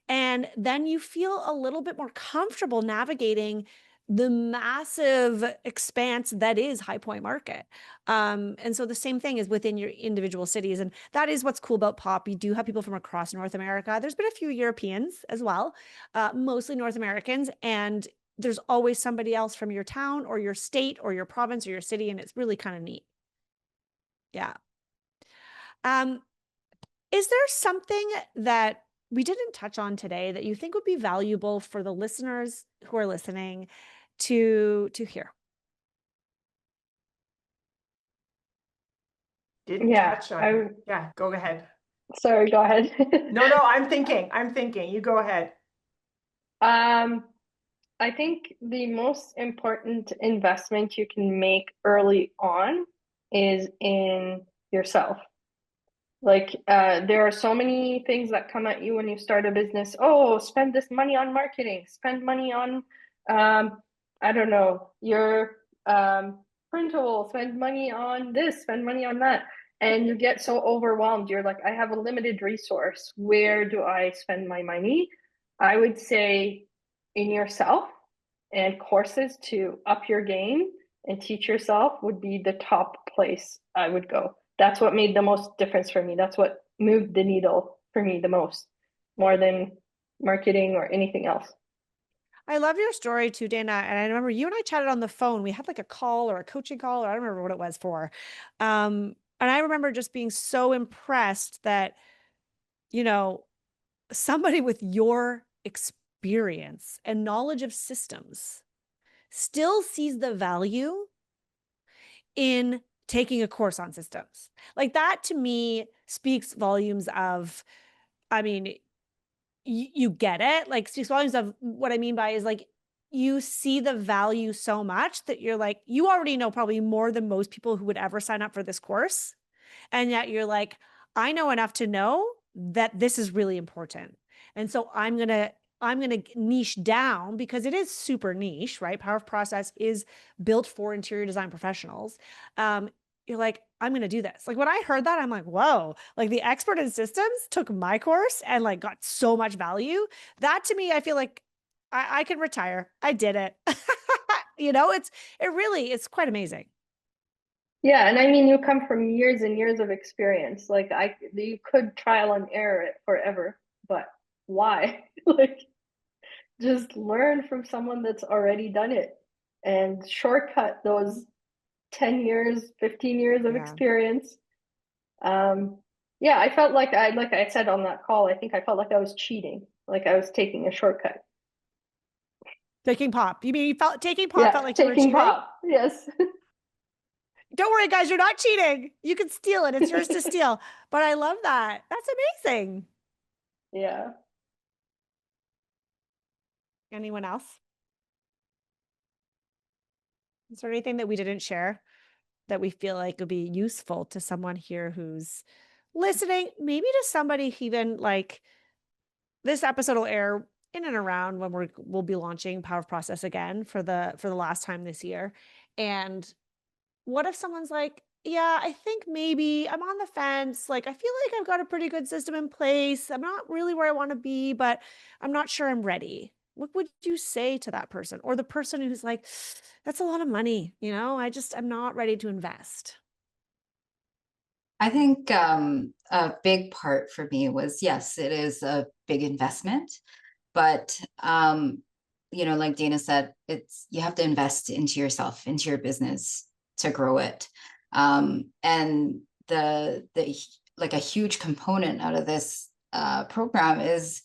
and then you feel a little bit more comfortable navigating the massive expanse that is High Point Market. And so the same thing is within your individual cities. And that is what's cool about POP. You do have people from across North America. There's been a few Europeans as well, mostly North Americans. And there's always somebody else from your town or your state or your province or your city. And it's really kind of neat. Yeah. Um, is there something that we didn't touch on today that you think would be valuable for the listeners who are listening to hear? Didn't Yeah, touch on. Yeah, go ahead. sorry, go ahead. No, I'm thinking. You go ahead. I think the most important investment you can make early on is in yourself. Like, there are so many things that come at you when you start a business. Oh, spend this money on marketing, spend money on, I don't know, your printable, spend money on this, spend money on that. And you get so overwhelmed. You're like, I have a limited resource. Where do I spend my money? I would say in yourself, and courses to up your game and teach yourself would be the top place I would go. That's what made the most difference for me. That's what moved the needle for me the most, more than marketing or anything else. I love your story too, Dana. And I remember you and I chatted on the phone. We had like a call or a coaching call, or I don't remember what it was for. And I remember just being so impressed that, somebody with your experience and knowledge of systems still sees the value in taking a course on systems. Like that to me speaks volumes of, I mean, you get it, like speaks volumes of what I mean by is like you see the value so much that you're like, you already know probably more than most people who would ever sign up for this course. And yet you're like, I know enough to know that this is really important. And so I'm going to niche down because it is super niche, right? Power of Process is built for interior design professionals. You're like, I'm going to do this. Like when I heard that, I'm like, whoa, like the expert in systems took my course and like got so much value. That to me, I feel like I can retire. I did it. It's quite amazing. Yeah, and I mean, you come from years and years of experience. Like you could trial and error it forever, but why? Like, just learn from someone that's already done it and shortcut those 10 years, 15 years of Yeah. experience. Yeah, I felt like I said on that call, I think I felt like I was cheating, like I was taking a shortcut. Taking pop. You mean you felt taking pop Yeah, felt like you were taking cheating? pop. Yes. Don't worry, guys, you're not cheating. You can steal it. It's yours to steal. But I love that. That's amazing. Yeah. Anyone else? Is there anything that we didn't share that we feel like would be useful to someone here who's listening? Maybe to somebody even like this episode will air in and around when we'll be launching Power of Process again for the last time this year. And what if someone's like, yeah, I think maybe I'm on the fence. Like, I feel like I've got a pretty good system in place. I'm not really where I want to be, but I'm not sure I'm ready. What would you say to that person? Or the person who's like, that's a lot of money, I'm not ready to invest. I think a big part for me was, yes, it is a big investment, but like Dana said, you have to invest into yourself, into your business to grow it. And the like a huge component out of this program is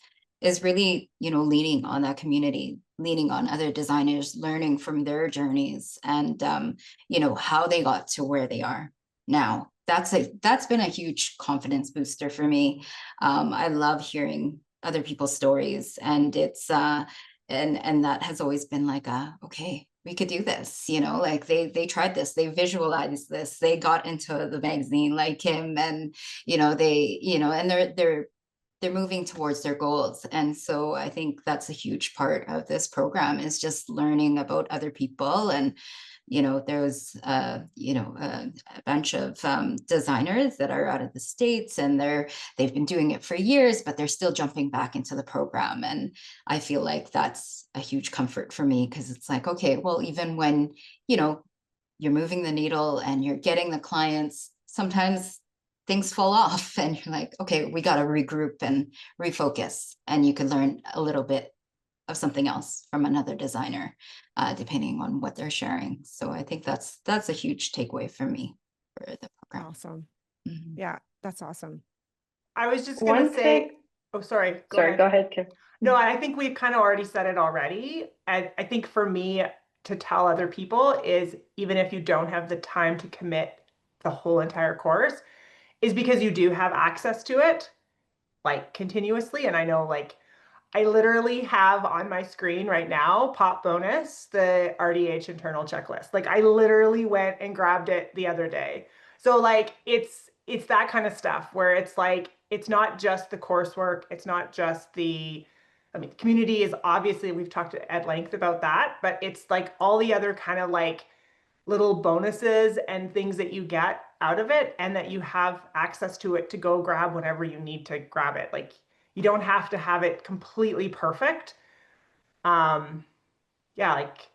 really, leaning on that community, leaning on other designers, learning from their journeys, and how they got to where they are now. That's been a huge confidence booster for me. I love hearing other people's stories, and it's and that has always been like okay, we could do this, like they tried this, they visualized this, they got into the magazine like him, and and they're moving towards their goals. And so I think that's a huge part of this program, is just learning about other people. And there's a bunch of designers that are out of the States, and they've been doing it for years, but they're still jumping back into the program. And I feel like that's a huge comfort for me, because it's like, okay, well, even when you're moving the needle and you're getting the clients, sometimes things fall off, and you're like, okay, we got to regroup and refocus, and you can learn a little bit of something else from another designer, depending on what they're sharing. So I think that's a huge takeaway for me for the program. Awesome. Mhm. Yeah, that's awesome. I was just going to say, oh, sorry. Go ahead, Kim. No, I think we've kind of already said it already. I think for me to tell other people is, even if you don't have the time to commit the whole entire course, is because you do have access to it like continuously. And I know, like, I literally have on my screen right now, Pop Bonus, the RDH internal checklist. Like, I literally went and grabbed it the other day. So like, it's that kind of stuff where it's like, it's not just the coursework. It's not just community is obviously, we've talked at length about that, but it's like all the other kind of like little bonuses and things that you get out of it, and that you have access to it to go grab whenever you need to grab it. Like, you don't have to have it completely perfect. Yeah, like,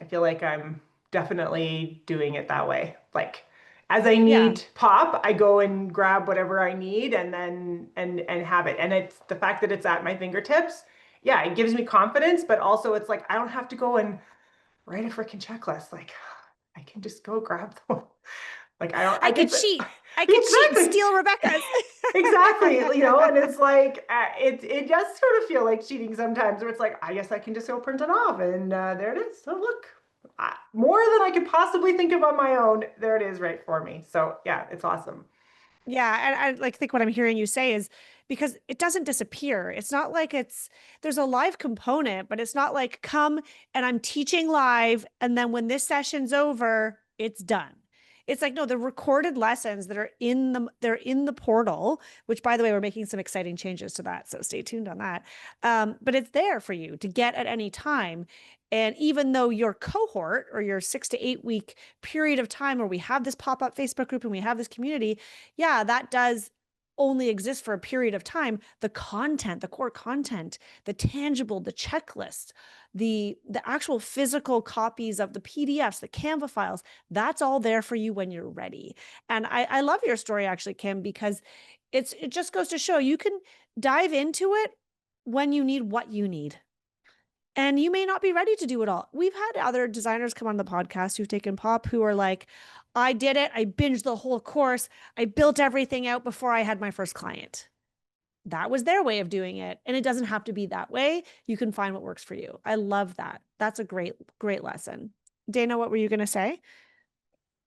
I feel like I'm definitely doing it that way. Like, as I need pop, I go and grab whatever I need, and then and have it. And it's the fact that it's at my fingertips. Yeah, it gives me confidence, but also it's like I don't have to go and write a freaking checklist. Like, I can just go grab the one. Like, I could cheat. I could cheat and steal Rebecca's. Exactly. And it's like, it does sort of feel like cheating sometimes, where it's like, I guess I can just go print it off, and there it is. So look, more than I could possibly think of on my own, there it is right for me. So yeah, it's awesome. Yeah, and I like think what I'm hearing you say is, because it doesn't disappear. It's not like there's a live component, but it's not like come and I'm teaching live, and then when this session's over, it's done. It's like, no, the recorded lessons that are they're in the portal, which, by the way, we're making some exciting changes to that, so stay tuned on that. But it's there for you to get at any time. And even though your cohort, or your 6 to 8 week period of time where we have this pop-up Facebook group and we have this community, yeah, that does only exist for a period of time. The content, the core content, the tangible, the checklist, the actual physical copies of the PDFs, the Canva files, that's all there for you when you're ready. And I love your story, actually, Kim, because it just goes to show you can dive into it when you need what you need. And you may not be ready to do it all. We've had other designers come on the podcast who've taken pop who are like, I did it. I binged the whole course. I built everything out before I had my first client. That was their way of doing it. And it doesn't have to be that way. You can find what works for you. I love that. That's a great, great lesson. Dana, what were you going to say?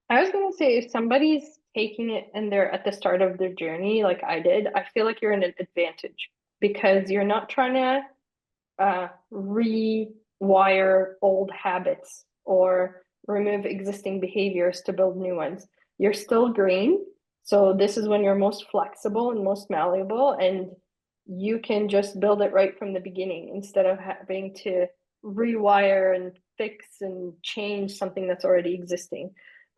I was going to say, if somebody's taking it and they're at the start of their journey, like I did, I feel like you're in an advantage because you're not trying to rewire old habits or remove existing behaviors to build new ones. You're still green. So this is when you're most flexible and most malleable, and you can just build it right from the beginning instead of having to rewire and fix and change something that's already existing.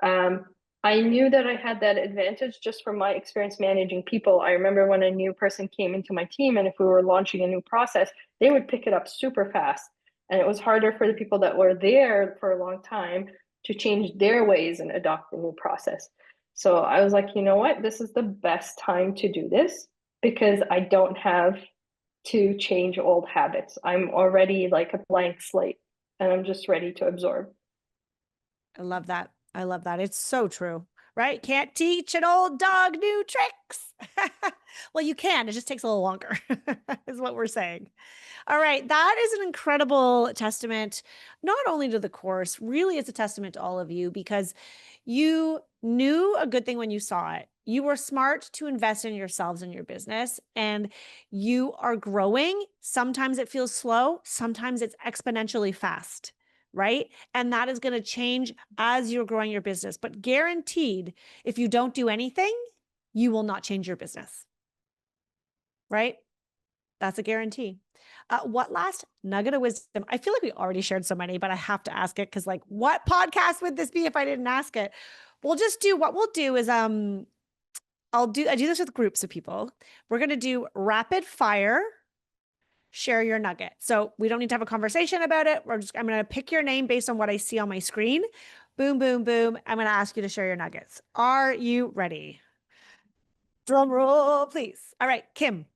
I knew that I had that advantage just from my experience managing people. I remember when a new person came into my team, and if we were launching a new process, they would pick it up super fast. And it was harder for the people that were there for a long time to change their ways and adopt the new process. So I was like, you know what? This is the best time to do this because I don't have to change old habits. I'm already like a blank slate and I'm just ready to absorb. I love that. I love that. It's so true, right? Can't teach an old dog new tricks. Well, you can. It just takes a little longer, is what we're saying. All right. That is an incredible testament, not only to the course, really it's a testament to all of you because you knew a good thing when you saw it. You were smart to invest in yourselves and your business, and you are growing. Sometimes it feels slow. Sometimes it's exponentially fast, right? And that is going to change as you're growing your business. But guaranteed, if you don't do anything, you will not change your business, right? That's a guarantee. What last nugget of wisdom? I feel like we already shared so many, but I have to ask it because, like, what podcast would this be if I didn't ask it? We'll just do what we'll do is I do this with groups of people. We're gonna do rapid fire. Share your nugget. So we don't need to have a conversation about it. I'm gonna pick your name based on what I see on my screen. Boom, boom, boom. I'm gonna ask you to share your nuggets. Are you ready? Drum roll, please. All right, Kim.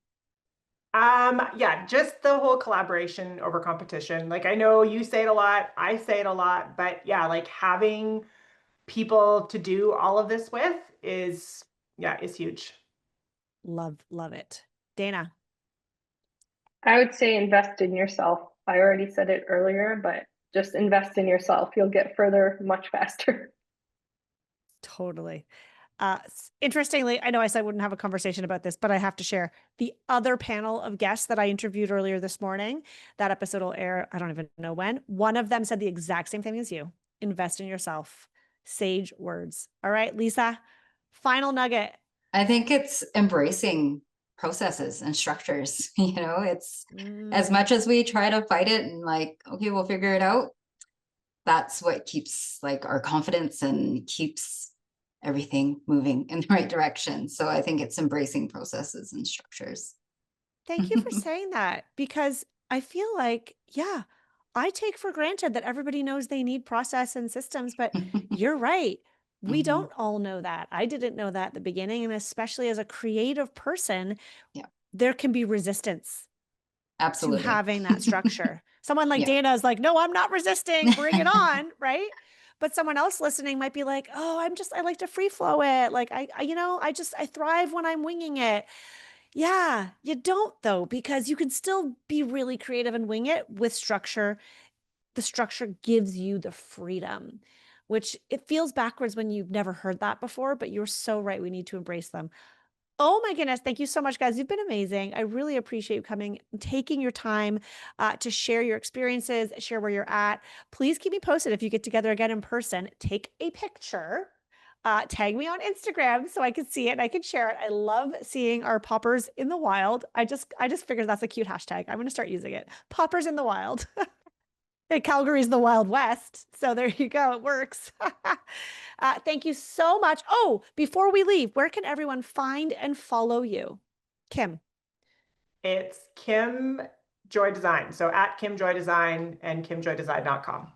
Yeah, just the whole collaboration over competition. Like, I know you say it a lot, I say it a lot, but yeah, like having people to do all of this with is huge. Love it. Dana. I would say invest in yourself. I already said it earlier, but just invest in yourself. You'll get further much faster. Totally. Interestingly, I know I said I wouldn't have a conversation about this, but I have to share the other panel of guests that I interviewed earlier this morning. That episode will air, I don't even know when. One of them said the exact same thing as you. Invest in yourself. Sage words. All right, Lisa, final nugget. I think it's embracing processes and structures. It's as much as we try to fight it and like, okay, we'll figure it out. That's what keeps like our confidence and keeps everything moving in the right direction. So I think it's embracing processes and structures. Thank you for saying that, because I feel like, yeah, I take for granted that everybody knows they need process and systems, but you're right. We don't all know that. I didn't know that at the beginning. And especially as a creative person, there can be resistance Absolutely to having that structure. Someone like Dana is like, no, I'm not resisting, bring it on, right? But someone else listening might be like, oh, I like to free flow it. Like I thrive when I'm winging it. Yeah, you don't though, because you can still be really creative and wing it with structure. The structure gives you the freedom, which it feels backwards when you've never heard that before, but you're so right. We need to embrace them. Oh my goodness. Thank you so much, guys. You've been amazing. I really appreciate you coming, taking your time to share your experiences, share where you're at. Please keep me posted if you get together again in person. Take a picture. Tag me on Instagram so I can see it and I can share it. I love seeing our poppers in the wild. I just figured that's a cute hashtag. I'm going to start using it. Poppers in the wild. Calgary's the Wild West. So there you go. It works. Thank you so much. Oh, before we leave, where can everyone find and follow you? Kim. It's Kim Joy Design. So at Kim Joy Design and kimjoydesign.com.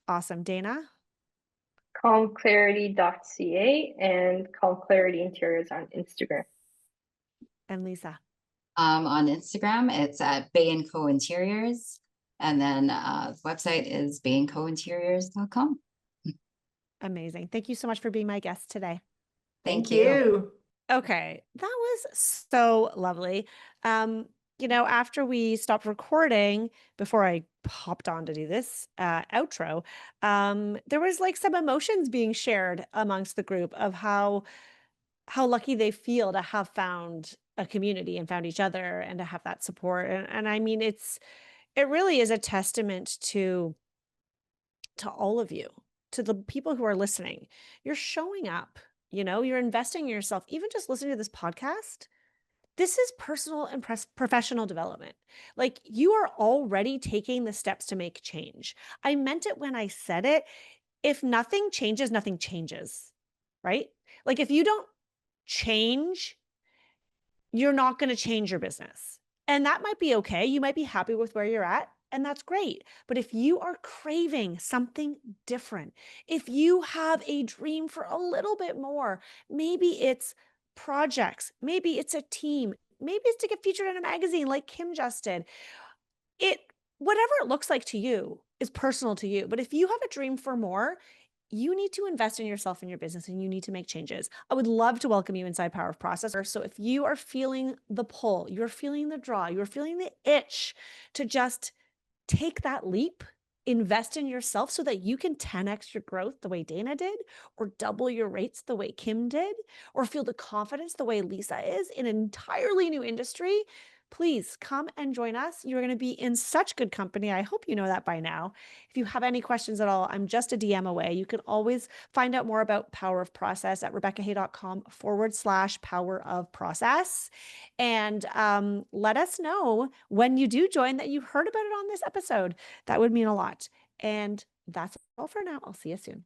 Awesome. Dana? calmclarity.ca and Calm Clarity Interiors on Instagram. And Lisa? On Instagram, it's at Bay & Co Interiors. And then the website is baincointeriors.com. Amazing. Thank you so much for being my guest today. Thank you. you. Okay, that was so lovely. After we stopped recording, before I hopped on to do this outro, there was like some emotions being shared amongst the group of how lucky they feel to have found a community and found each other and to have that support. And I mean, it really is a testament to all of you, to the people who are listening. You're showing up, you're investing in yourself. Even just listening to this podcast, this is personal and professional development. Like, you are already taking the steps to make change. I meant it when I said it. If nothing changes, nothing changes, right? Like, if you don't change, you're not going to change your business. And that might be okay. You might be happy with where you're at, and that's great. But if you are craving something different, if you have a dream for a little bit more, maybe it's projects, maybe it's a team, maybe it's to get featured in a magazine like Kim just did. Whatever it looks like to you is personal to you. But if you have a dream for more, you need to invest in yourself and your business, and you need to make changes. I would love to welcome you inside Power of Process. So if you are feeling the pull, you're feeling the draw, you're feeling the itch to just take that leap, invest in yourself so that you can 10x your growth the way Dana did, or double your rates the way Kim did, or feel the confidence the way Lisa is in an entirely new industry, please come and join us. You're going to be in such good company. I hope you know that by now. If you have any questions at all, I'm just a DM away. You can always find out more about Power of Process at RebeccaHay.com/power of process. And let us know when you do join that you heard about it on this episode. That would mean a lot. And that's all for now. I'll see you soon.